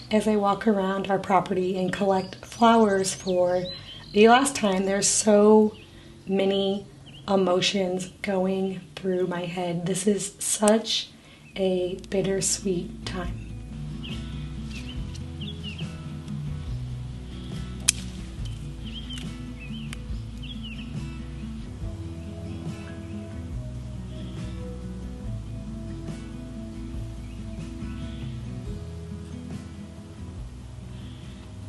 as I walk around our property and collect flowers for the last time. There's so many emotions going through my head. This is such a bittersweet time.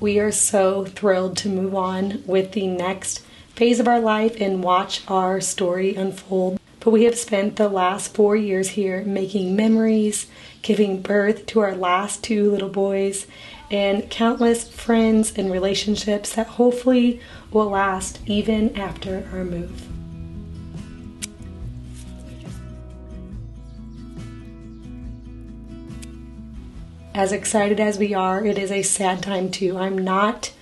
We are so thrilled to move on with the next phase of our life and watch our story unfold. But we have spent the last 4 years here making memories, giving birth to our last 2 little boys, and countless friends and relationships that hopefully will last even after our move. As excited as we are, it is a sad time too. I'm not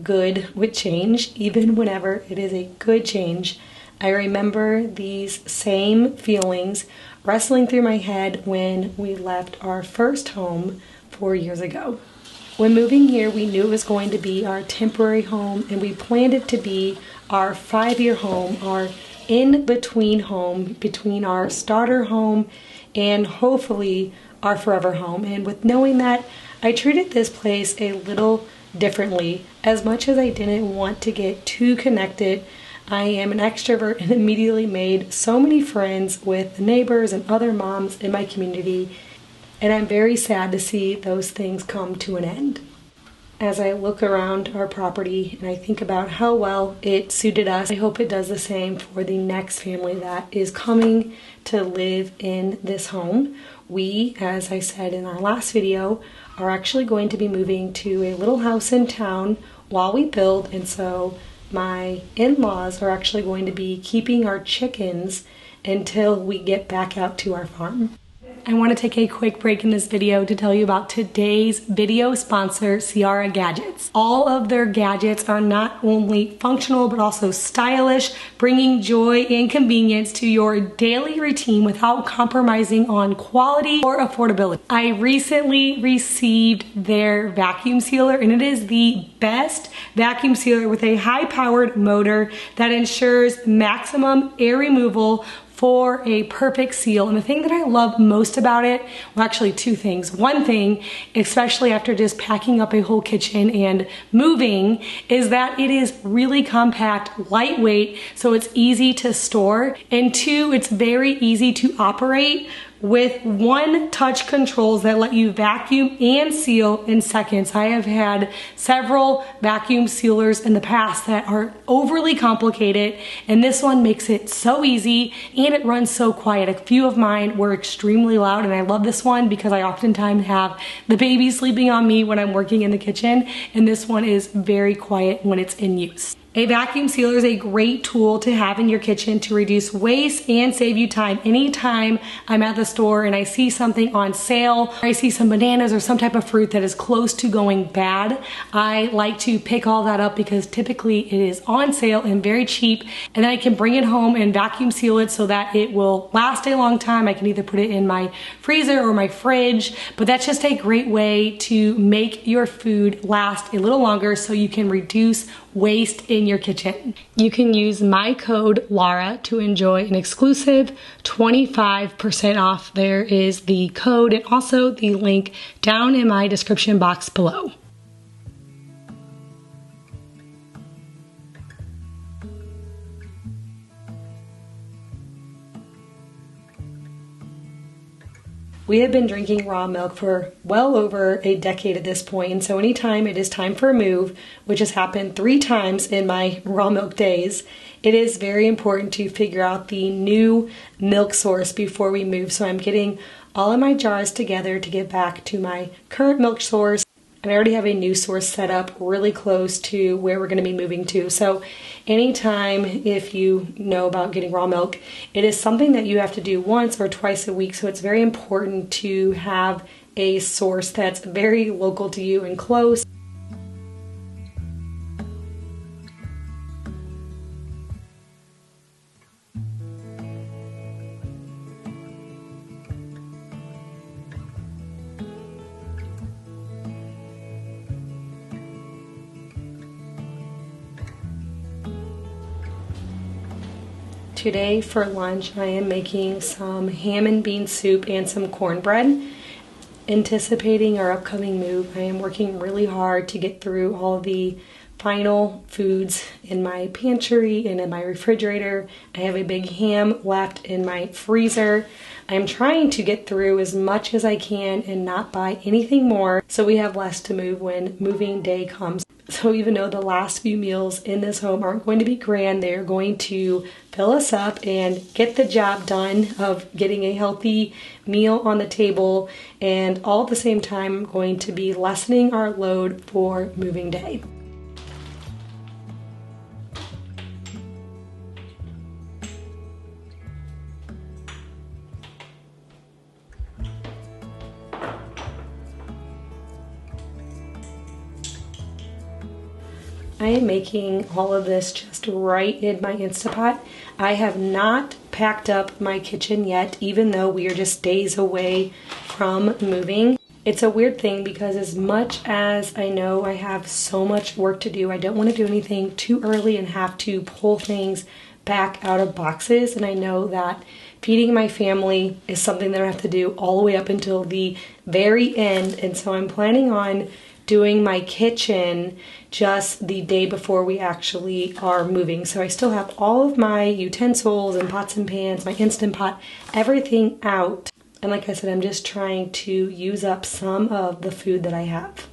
good with change, even whenever it is a good change. I remember these same feelings wrestling through my head when we left our first home 4 years ago. When moving here, we knew it was going to be our temporary home, and we planned it to be our 5-year home, our in-between home between our starter home and hopefully our forever home. And with knowing that, I treated this place a little differently. As much as I didn't want to get too connected, I am an extrovert and immediately made so many friends with the neighbors and other moms in my community, and I'm very sad to see those things come to an end. As I look around our property and I think about how well it suited us, I hope it does the same for the next family that is coming to live in this home. We, as I said in our last video, are actually going to be moving to a little house in town while we build, and so my in-laws are actually going to be keeping our chickens until we get back out to our farm. I want to take a quick break in this video to tell you about today's video sponsor, Ciara Gadgets. All of their gadgets are not only functional but also stylish, bringing joy and convenience to your daily routine without compromising on quality or affordability. I recently received their vacuum sealer, and it is the best vacuum sealer with a high-powered motor that ensures maximum air removal for a perfect seal. And the thing that I love most about it, well, actually 2 things. One thing, especially after just packing up a whole kitchen and moving, is that it is really compact, lightweight, so it's easy to store. And 2, it's very easy to operate with one-touch controls that let you vacuum and seal in seconds. I have had several vacuum sealers in the past that are overly complicated, and this one makes it so easy and it runs so quiet. A few of mine were extremely loud, and I love this one because I oftentimes have the baby sleeping on me when I'm working in the kitchen, and this one is very quiet when it's in use. A vacuum sealer is a great tool to have in your kitchen to reduce waste and save you time. Anytime I'm at the store and I see something on sale, or I see some bananas or some type of fruit that is close to going bad, I like to pick all that up because typically it is on sale and very cheap, and then I can bring it home and vacuum seal it so that it will last a long time. I can either put it in my freezer or my fridge, but that's just a great way to make your food last a little longer so you can reduce waste in your kitchen. You can use my code Laura to enjoy an exclusive 25% off. There is the code and also the link down in my description box below. We have been drinking raw milk for well over a decade at this point, and so anytime it is time for a move, which has happened 3 times in my raw milk days, it is very important to figure out the new milk source before we move. So I'm getting all of my jars together to get back to my current milk source, and I already have a new source set up really close to where we're going to be moving to. So anytime, if you know about getting raw milk, it is something that you have to do once or twice a week. So it's very important to have a source that's very local to you and close. Today for lunch I am making some ham and bean soup and some cornbread. Anticipating our upcoming move, I am working really hard to get through all the final foods in my pantry and in my refrigerator. I have a big ham left in my freezer. I'm trying to get through as much as I can and not buy anything more so we have less to move when moving day comes. So even though the last few meals in this home aren't going to be grand, they are going to fill us up and get the job done of getting a healthy meal on the table, and all at the same time going to be lessening our load for moving day. I am making all of this just right in my Instapot. I have not packed up my kitchen yet, even though we are just days away from moving. It's a weird thing because as much as I know I have so much work to do, I don't want to do anything too early and have to pull things back out of boxes. And I know that feeding my family is something that I have to do all the way up until the very end. And so I'm planning on doing my kitchen just the day before we actually are moving. So I still have all of my utensils and pots and pans, my Instant Pot, everything out. And like I said, I'm just trying to use up some of the food that I have.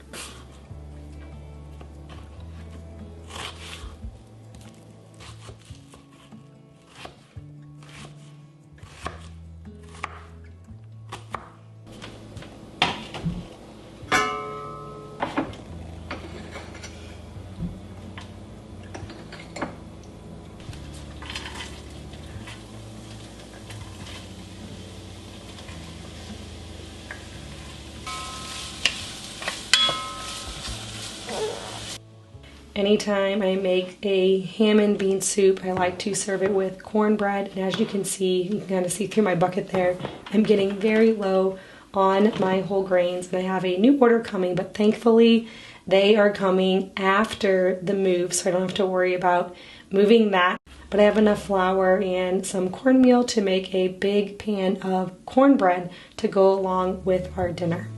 Anytime I make a ham and bean soup, I like to serve it with cornbread. And as you can kind of see through my bucket there, I'm getting very low on my whole grains. And I have a new order coming, but thankfully they are coming after the move, so I don't have to worry about moving that. But I have enough flour and some cornmeal to make a big pan of cornbread to go along with our dinner.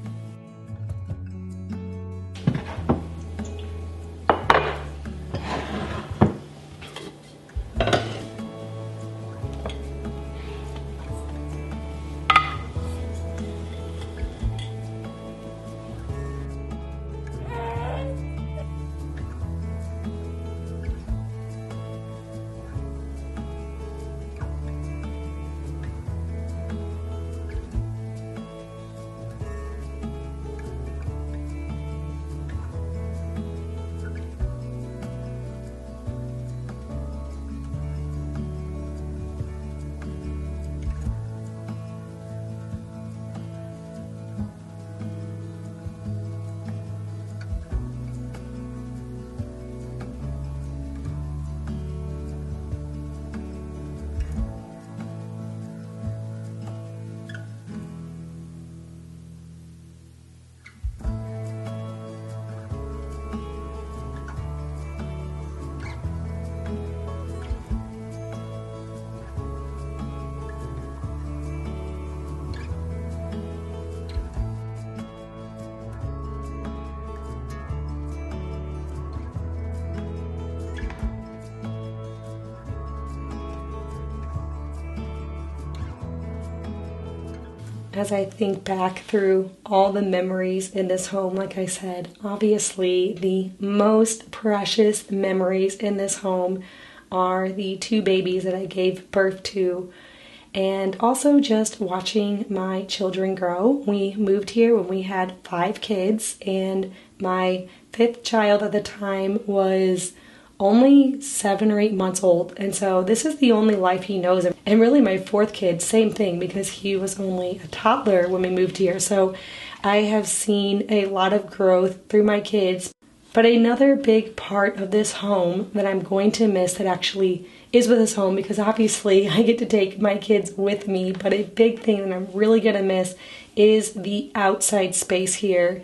As I think back through all the memories in this home, like I said, obviously the most precious memories in this home are the 2 babies that I gave birth to, and also just watching my children grow. We moved here when we had 5 kids, and my 5th child at the time was only 7 or 8 months old, and so this is the only life he knows. And really my 4th kid, same thing, because he was only a toddler when we moved here. So I have seen a lot of growth through my kids. But another big part of this home that I'm going to miss, that actually is with this home, because obviously I get to take my kids with me, but a big thing that I'm really going to miss is the outside space here.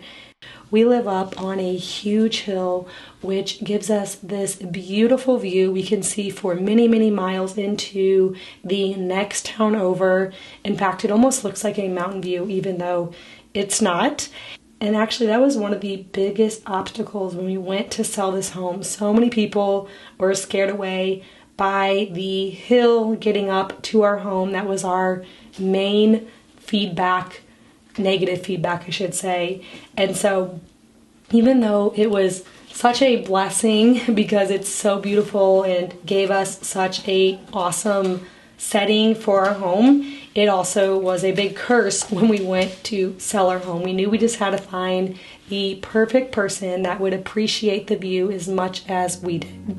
We live up on a huge hill, which gives us this beautiful view we can see for many, many miles into the next town over. In fact, it almost looks like a mountain view, even though it's not. And actually, that was one of the biggest obstacles when we went to sell this home. So many people were scared away by the hill getting up to our home. That was our main feedback, negative feedback, I should say. And so even though it was such a blessing because it's so beautiful and gave us such a awesome setting for our home, it also was a big curse when we went to sell our home. We knew we just had to find the perfect person that would appreciate the view as much as we did.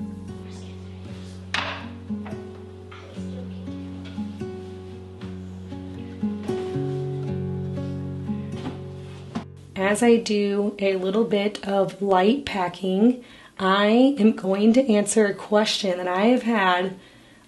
As I do a little bit of light packing, I am going to answer a question that I have had,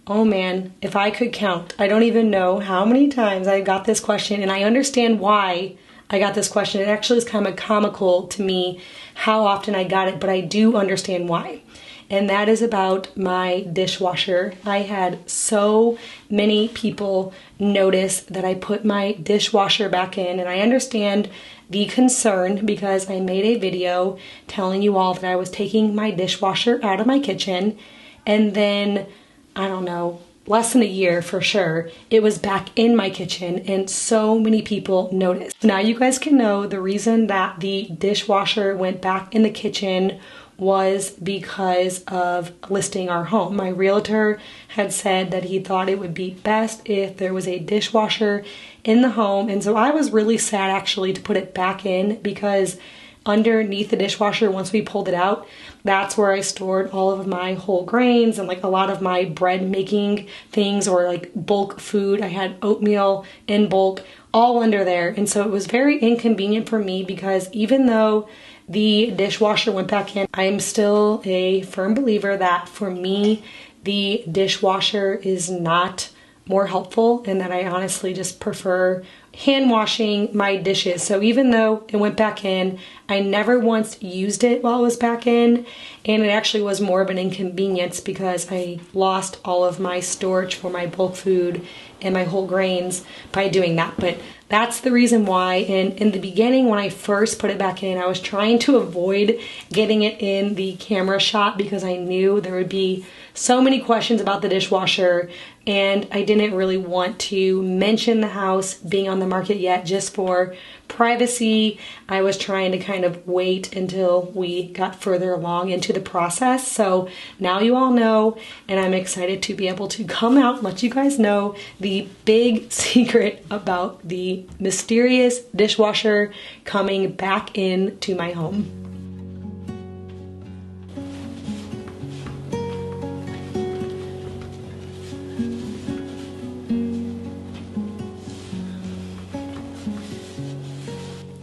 oh man, if I could count, I don't even know how many times I got this question, and I understand why I got this question. It actually is kind of comical to me how often I got it, but I do understand why. And that is about my dishwasher. I had so many people notice that I put my dishwasher back in, and I understand the concern because I made a video telling you all that I was taking my dishwasher out of my kitchen, and then, I don't know, less than a year for sure, it was back in my kitchen, and so many people noticed. Now you guys can know the reason that the dishwasher went back in the kitchen was because of listing our home. My realtor had said that he thought it would be best if there was a dishwasher in the home, and so I was really sad actually to put it back in because underneath the dishwasher, once we pulled it out, that's where I stored all of my whole grains and like a lot of my bread making things or like bulk food. I had oatmeal in bulk all under there, and so it was very inconvenient for me because even though the dishwasher went back in, I am still a firm believer that for me, the dishwasher is not more helpful and that I honestly just prefer hand washing my dishes. So even though it went back in, I never once used it while it was back in, and it actually was more of an inconvenience because I lost all of my storage for my bulk food and my whole grains by doing that. But that's the reason why. And in the beginning, when I first put it back in, I was trying to avoid getting it in the camera shot because I knew there would be so many questions about the dishwasher, and I didn't really want to mention the house being on the market yet just for privacy. I was trying to kind of wait until we got further along into the process. So now you all know, and I'm excited to be able to come out and let you guys know the big secret about the mysterious dishwasher coming back into my home.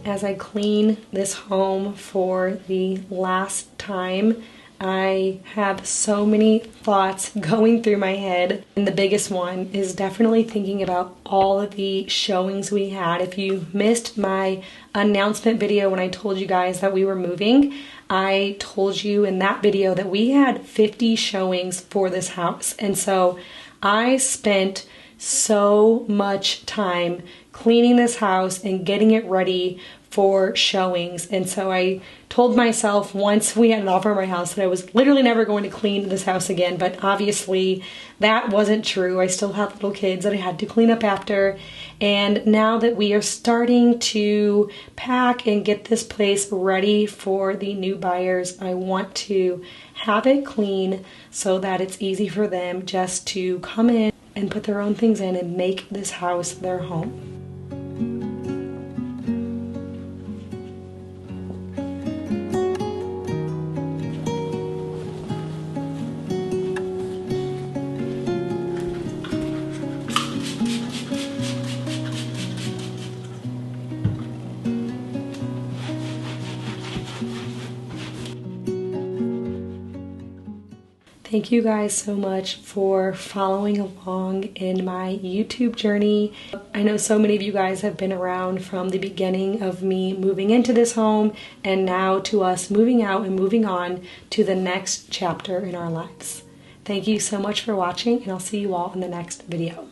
As I clean this home for the last time, I have so many thoughts going through my head, and the biggest one is definitely thinking about all of the showings we had. If you missed my announcement video when I told you guys that we were moving, I told you in that video that we had 50 showings for this house, and so I spent so much time cleaning this house and getting it ready for showings. And so I told myself once we had an offer on my house that I was literally never going to clean this house again, but obviously that wasn't true. I still have little kids that I had to clean up after, and now that we are starting to pack and get this place ready for the new buyers, I want to have it clean so that it's easy for them just to come in and put their own things in and make this house their home. Thank you guys so much for following along in my YouTube journey. I know so many of you guys have been around from the beginning of me moving into this home and now to us moving out and moving on to the next chapter in our lives. Thank you so much for watching, and I'll see you all in the next video.